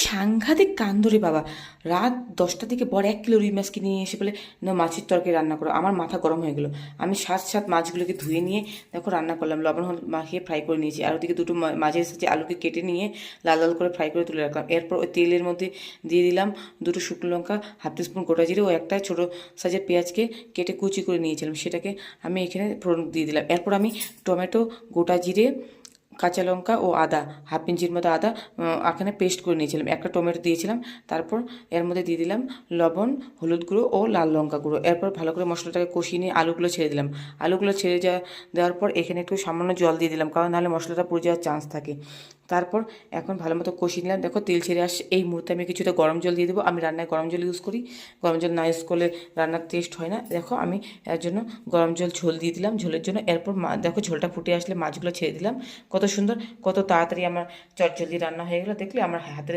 সাংঘাতিক কাণ্ড রে বাবা! রাত 10টার দিকে বর 1 কিলো রুই মাছ কিনে নিয়ে এসে বলে না মাছের তরকারি রান্না করো। আমার মাথা গরম হয়ে গেলো। আমি সাত সাত মাছগুলোকে ধুয়ে নিয়ে দেখো রান্না করলাম, লবণ হলুদ মাখিয়ে ফ্রাই করে নিয়েছি। আর ওদিকে দুটো মাঝে এসেছে আলুকে কেটে নিয়ে লাল লাল করে ফ্রাই করে তুলে রাখলাম। এরপর ওই তেলের মধ্যে দিয়ে দিলাম দুটো শুকনো লঙ্কা, হাফ টিস্পুন গোটা জিরে ও একটা ছোটো সাইজের পেঁয়াজকে কেটে কুচি করে নিয়েছিলাম, সেটাকে আমি এখানে ফোড়ন দিয়ে দিলাম। এরপর আমি টমেটো, গোটা জিরে, কাঁচা লঙ্কা ও আদা, হাফ ইঞ্চির মতো আদা এখানে পেস্ট করে নিয়েছিলাম, একটা টমেটো দিয়েছিলাম। তারপর এর মধ্যে দিয়ে দিলাম লবণ, হলুদ গুঁড়ো ও লাল লঙ্কা গুঁড়ো। এরপর ভালো করে মশলাটাকে কষিয়ে নিয়ে আলুগুলো ছেড়ে দিলাম। আলুগুলো ছেড়ে দেওয়ার পর এখানে একটু সামান্য জল দিয়ে দিলাম, কারণ নাহলে মশলাটা পুড়ে যাওয়ার চান্স থাকে। তারপর এখন ভালো মতো কষিয়ে নিলাম। দেখো তেল ছেড়ে আসছে, এই মুহূর্তে আমি কিছুটা গরম জল দিয়ে দেবো। আমি রান্নায় গরম জল ইউজ করি, গরম জল না ইউজ করলে রান্নার টেস্ট হয় না। দেখো আমি এর জন্য গরম জল ঝোল দিয়ে দিলাম ঝোলের জন্য। এরপর দেখো ঝোলটা ফুটে আসলে মাছগুলো ছেড়ে দিলাম। কত সুন্দর, কত তাড়াতাড়ি আমার চটজলদি রান্না হয়ে গেলো। দেখলে আমার হাতের